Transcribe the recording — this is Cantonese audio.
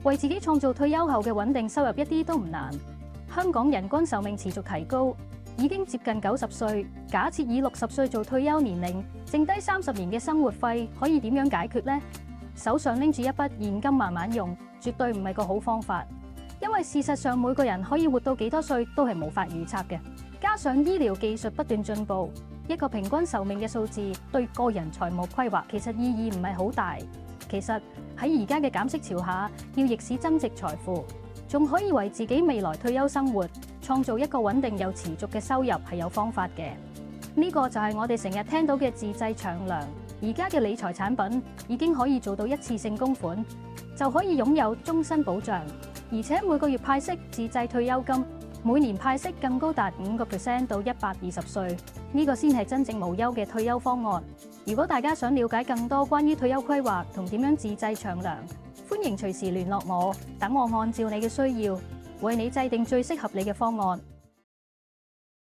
為自己創造退休後嘅穩定收入一啲都唔難。香港人均壽命持續提高，已經接近90歲。假設以60歲做退休年齡，剩低30年嘅生活費可以點樣解決呢？手上拎住一筆現金慢慢用，絕對唔係個好方法。因為事實上每個人可以活到幾多歲都係無法預測嘅，加上醫療技術不斷進步，一個平均壽命嘅數字對個人財務規劃其實意義唔係好大。其實喺而家嘅減息潮下，要逆市增值財富，仲可以為自己未來退休生活創造一個穩定又持續嘅收入係有方法嘅。呢個就係我哋成日聽到嘅自製長糧。而家嘅理財產品已經可以做到一次性供款，就可以擁有終身保障，而且每個月派息自製退休金，每年派息更高達5%到120歲，呢個先係真正無憂嘅退休方案。如果大家想了解更多關於退休規劃同點樣自製長糧，歡迎隨時聯絡我，等我按照你嘅需要，為你制定最適合你嘅方案。